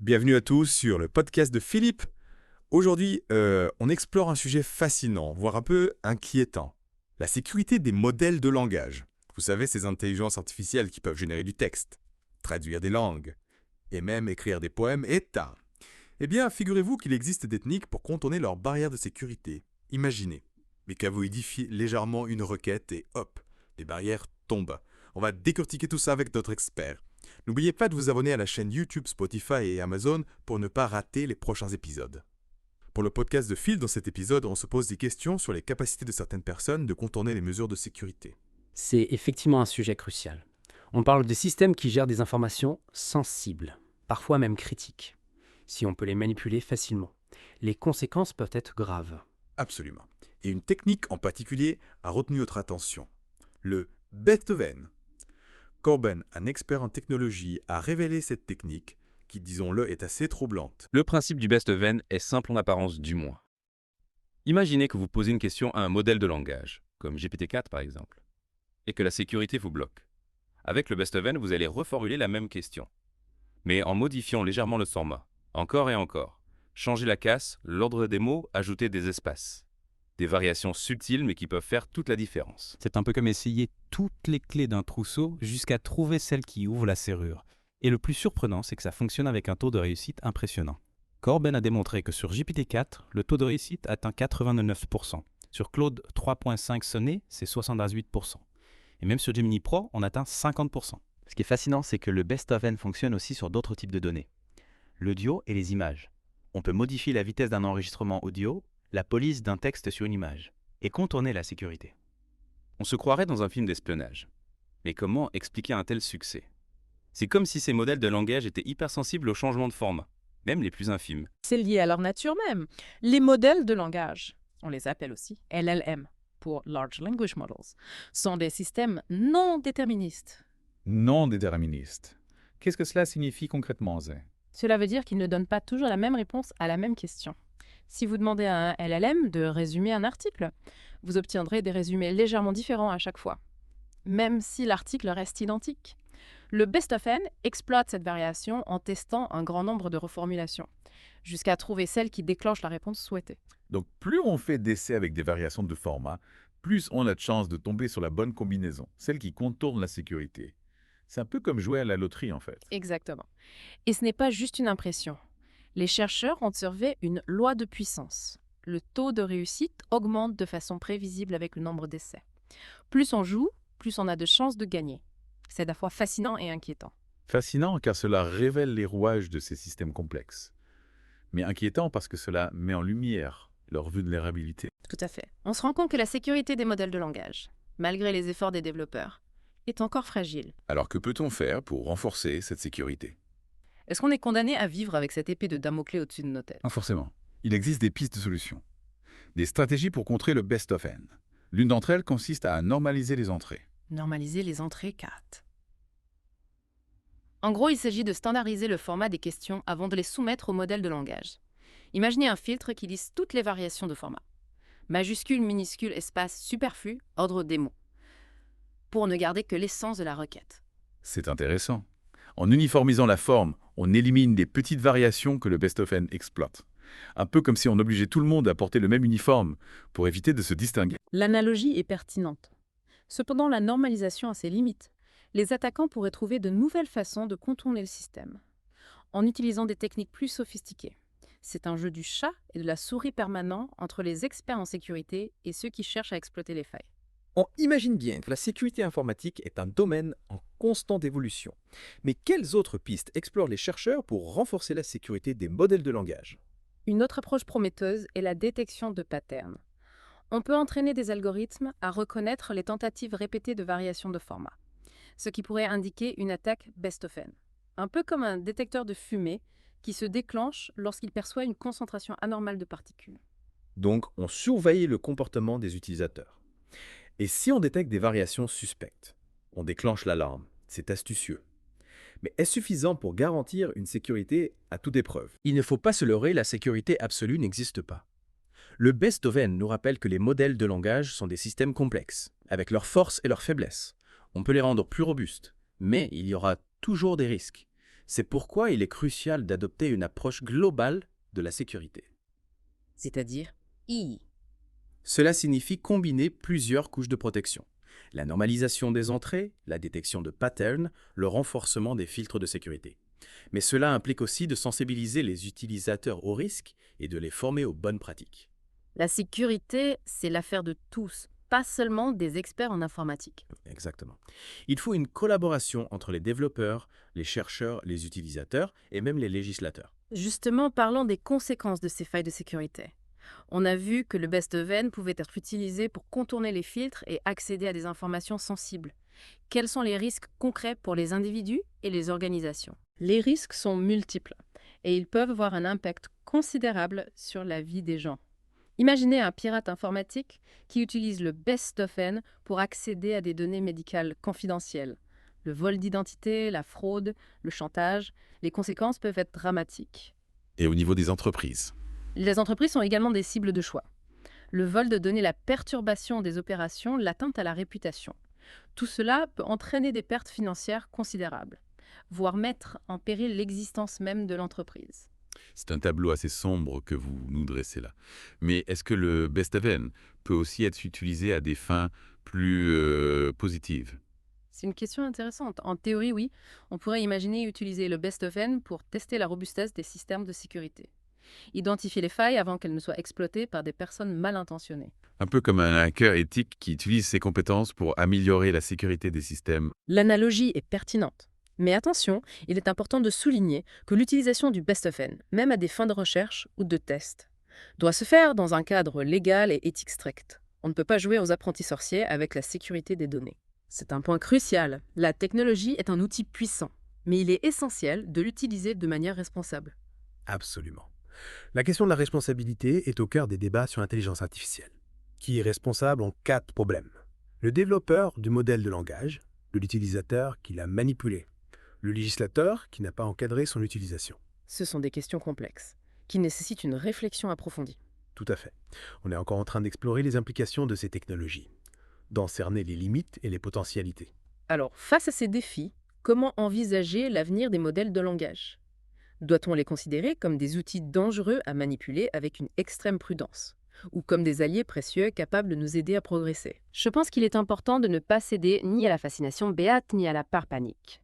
Bienvenue à tous sur le podcast de Philippe. Aujourd'hui, on explore un sujet fascinant, voire un peu inquiétant. La sécurité des modèles de langage. Vous savez, ces intelligences artificielles qui peuvent générer du texte, traduire des langues, et même écrire des poèmes et tas. Eh bien, figurez-vous qu'il existe des techniques pour contourner leurs barrières de sécurité. Imaginez, mais qu'à vous édifiez légèrement une requête et hop, les barrières tombent. On va décortiquer tout ça avec notre expert. N'oubliez pas de vous abonner à la chaîne YouTube, Spotify et Amazon pour ne pas rater les prochains épisodes. Pour le podcast de Phil, dans cet épisode, on se pose des questions sur les capacités de certaines personnes de contourner les mesures de sécurité. C'est effectivement un sujet crucial. On parle de systèmes qui gèrent des informations sensibles, parfois même critiques. Si on peut les manipuler facilement, les conséquences peuvent être graves. Absolument. Et une technique en particulier a retenu notre attention. Le Beethoven. Corben, un expert en technologie, a révélé cette technique qui, disons-le, est assez troublante. Le principe du best-of-n est simple en apparence du moins. Imaginez que vous posez une question à un modèle de langage, comme GPT-4 par exemple, et que la sécurité vous bloque. Avec le best-of-n, vous allez reformuler la même question, mais en modifiant légèrement le format, encore et encore. Changer la casse, l'ordre des mots, ajouter des espaces. Des variations subtiles mais qui peuvent faire toute la différence. C'est un peu comme essayer toutes les clés d'un trousseau jusqu'à trouver celle qui ouvre la serrure. Et le plus surprenant, c'est que ça fonctionne avec un taux de réussite impressionnant. Corben a démontré que sur GPT-4, le taux de réussite atteint 89%. Sur Claude 3.5 Sonnet, c'est 78%. Et même sur Gemini Pro, on atteint 50%. Ce qui est fascinant, c'est que le best-of-n fonctionne aussi sur d'autres types de données. L'audio et les images. On peut modifier la vitesse d'un enregistrement audio, la police d'un texte sur une image, et contourner la sécurité. On se croirait dans un film d'espionnage. Mais comment expliquer un tel succès? C'est comme si ces modèles de langage étaient hypersensibles aux changements de format, même les plus infimes. C'est lié à leur nature même. Les modèles de langage, on les appelle aussi LLM pour Large Language Models, sont des systèmes non déterministes. Non déterministe. Qu'est-ce que cela signifie concrètement, Zé? Cela veut dire qu'ils ne donnent pas toujours la même réponse à la même question. Si vous demandez à un LLM de résumer un article, vous obtiendrez des résumés légèrement différents à chaque fois, même si l'article reste identique. Le best-of-n exploite cette variation en testant un grand nombre de reformulations, jusqu'à trouver celle qui déclenche la réponse souhaitée. Donc, plus on fait d'essais avec des variations de format, plus on a de chances de tomber sur la bonne combinaison, celle qui contourne la sécurité. C'est un peu comme jouer à la loterie, en fait. Exactement. Et ce n'est pas juste une impression. Les chercheurs ont observé une loi de puissance. Le taux de réussite augmente de façon prévisible avec le nombre d'essais. Plus on joue, plus on a de chances de gagner. C'est à la fois fascinant et inquiétant. Fascinant car cela révèle les rouages de ces systèmes complexes. Mais inquiétant parce que cela met en lumière leur vulnérabilité. Tout à fait. On se rend compte que la sécurité des modèles de langage, malgré les efforts des développeurs, est encore fragile. Alors que peut-on faire pour renforcer cette sécurité? Est-ce qu'on est condamné à vivre avec cette épée de Damoclès au-dessus de nos têtes? Non, forcément. Il existe des pistes de solutions. Des stratégies pour contrer le best-of-n. L'une d'entre elles consiste à normaliser les entrées. Normaliser les entrées 4. En gros, il s'agit de standardiser le format des questions avant de les soumettre au modèle de langage. Imaginez un filtre qui liste toutes les variations de format. Majuscule, minuscule, espace, superflu, ordre des mots. Pour ne garder que l'essence de la requête. C'est intéressant. En uniformisant la forme, on élimine les petites variations que le best-of-n exploite. Un peu comme si on obligeait tout le monde à porter le même uniforme pour éviter de se distinguer. L'analogie est pertinente. Cependant, la normalisation a ses limites. Les attaquants pourraient trouver de nouvelles façons de contourner le système, en utilisant des techniques plus sophistiquées. C'est un jeu du chat et de la souris permanent entre les experts en sécurité et ceux qui cherchent à exploiter les failles. On imagine bien que la sécurité informatique est un domaine en constante évolution. Mais quelles autres pistes explorent les chercheurs pour renforcer la sécurité des modèles de langage? Une autre approche prometteuse est la détection de patterns. On peut entraîner des algorithmes à reconnaître les tentatives répétées de variation de format, ce qui pourrait indiquer une attaque best-of-n. Un peu comme un détecteur de fumée qui se déclenche lorsqu'il perçoit une concentration anormale de particules. Donc, on surveille le comportement des utilisateurs. Et si on détecte des variations suspectes, on déclenche l'alarme. C'est astucieux. Mais est-ce suffisant pour garantir une sécurité à toute épreuve? Il ne faut pas se leurrer, la sécurité absolue n'existe pas. Le best-of-n nous rappelle que les modèles de langage sont des systèmes complexes, avec leurs forces et leurs faiblesses. On peut les rendre plus robustes, mais il y aura toujours des risques. C'est pourquoi il est crucial d'adopter une approche globale de la sécurité. C'est-à-dire I. Cela signifie combiner plusieurs couches de protection. La normalisation des entrées, la détection de patterns, le renforcement des filtres de sécurité. Mais cela implique aussi de sensibiliser les utilisateurs aux risques et de les former aux bonnes pratiques. La sécurité, c'est l'affaire de tous, pas seulement des experts en informatique. Exactement. Il faut une collaboration entre les développeurs, les chercheurs, les utilisateurs et même les législateurs. Justement, parlons des conséquences de ces failles de sécurité. On a vu que le best of N pouvait être utilisé pour contourner les filtres et accéder à des informations sensibles. Quels sont les risques concrets pour les individus et les organisations? Les risques sont multiples et ils peuvent avoir un impact considérable sur la vie des gens. Imaginez un pirate informatique qui utilise le best of N pour accéder à des données médicales confidentielles. Le vol d'identité, la fraude, le chantage, les conséquences peuvent être dramatiques. Et au niveau des entreprises? Les entreprises sont également des cibles de choix. Le vol de données, la perturbation des opérations, l'atteinte à la réputation. Tout cela peut entraîner des pertes financières considérables, voire mettre en péril l'existence même de l'entreprise. C'est un tableau assez sombre que vous nous dressez là. Mais est-ce que le Best of N peut aussi être utilisé à des fins plus positives? C'est une question intéressante. En théorie, oui, on pourrait imaginer utiliser le best of N pour tester la robustesse des systèmes de sécurité. Identifier les failles avant qu'elles ne soient exploitées par des personnes mal intentionnées. Un peu comme un hacker éthique qui utilise ses compétences pour améliorer la sécurité des systèmes. L'analogie est pertinente. Mais attention, il est important de souligner que l'utilisation du best of N, même à des fins de recherche ou de test, doit se faire dans un cadre légal et éthique strict. On ne peut pas jouer aux apprentis sorciers avec la sécurité des données. C'est un point crucial. La technologie est un outil puissant, mais il est essentiel de l'utiliser de manière responsable. Absolument. La question de la responsabilité est au cœur des débats sur l'intelligence artificielle, qui est responsable en 4 problèmes. Le développeur du modèle de langage, l'utilisateur qui l'a manipulé, le législateur qui n'a pas encadré son utilisation. Ce sont des questions complexes, qui nécessitent une réflexion approfondie. Tout à fait. On est encore en train d'explorer les implications de ces technologies, d'en cerner les limites et les potentialités. Alors, face à ces défis, comment envisager l'avenir des modèles de langage? Doit-on les considérer comme des outils dangereux à manipuler avec une extrême prudence, ou comme des alliés précieux capables de nous aider à progresser? Je pense qu'il est important de ne pas céder ni à la fascination béate ni à la peur panique.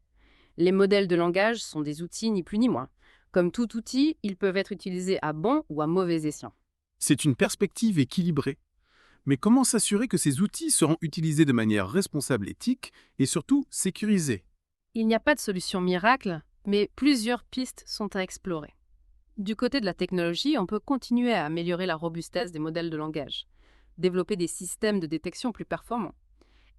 Les modèles de langage sont des outils ni plus ni moins. Comme tout outil, ils peuvent être utilisés à bon ou à mauvais escient. C'est une perspective équilibrée. Mais comment s'assurer que ces outils seront utilisés de manière responsable, éthique et surtout sécurisée? Il n'y a pas de solution miracle, mais plusieurs pistes sont à explorer. Du côté de la technologie, on peut continuer à améliorer la robustesse des modèles de langage, développer des systèmes de détection plus performants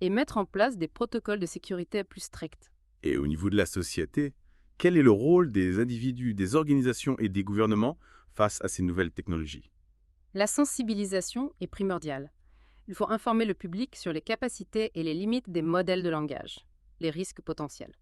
et mettre en place des protocoles de sécurité plus stricts. Et au niveau de la société, quel est le rôle des individus, des organisations et des gouvernements face à ces nouvelles technologies? La sensibilisation est primordiale. Il faut informer le public sur les capacités et les limites des modèles de langage, les risques potentiels.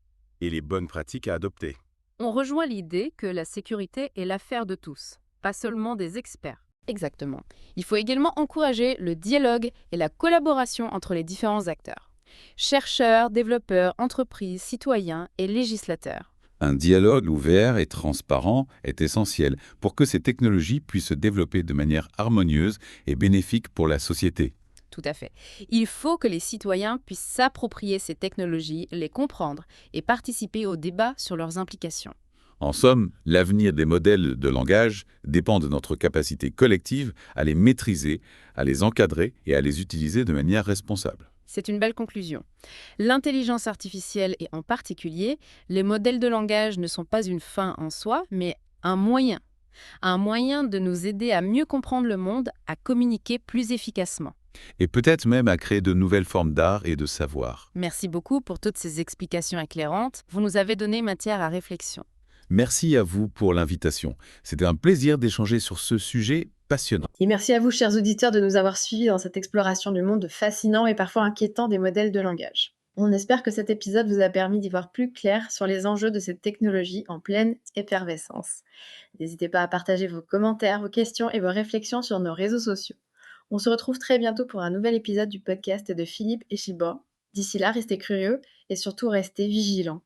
Et les bonnes pratiques à adopter. On rejoint l'idée que la sécurité est l'affaire de tous, pas seulement des experts. Exactement. Il faut également encourager le dialogue et la collaboration entre les différents acteurs. Chercheurs, développeurs, entreprises, citoyens et législateurs. Un dialogue ouvert et transparent est essentiel pour que ces technologies puissent se développer de manière harmonieuse et bénéfique pour la société. Tout à fait. Il faut que les citoyens puissent s'approprier ces technologies, les comprendre et participer au débat sur leurs implications. En somme, l'avenir des modèles de langage dépend de notre capacité collective à les maîtriser, à les encadrer et à les utiliser de manière responsable. C'est une belle conclusion. L'intelligence artificielle et en particulier, les modèles de langage ne sont pas une fin en soi, mais un moyen. Un moyen de nous aider à mieux comprendre le monde, à communiquer plus efficacement. Et peut-être même à créer de nouvelles formes d'art et de savoir. Merci beaucoup pour toutes ces explications éclairantes. Vous nous avez donné matière à réflexion. Merci à vous pour l'invitation. C'était un plaisir d'échanger sur ce sujet passionnant. Et merci à vous, chers auditeurs, de nous avoir suivis dans cette exploration du monde fascinant et parfois inquiétant des modèles de langage. On espère que cet épisode vous a permis d'y voir plus clair sur les enjeux de cette technologie en pleine effervescence. N'hésitez pas à partager vos commentaires, vos questions et vos réflexions sur nos réseaux sociaux. On se retrouve très bientôt pour un nouvel épisode du podcast de Philippe et Chibor. D'ici là, restez curieux et surtout restez vigilants.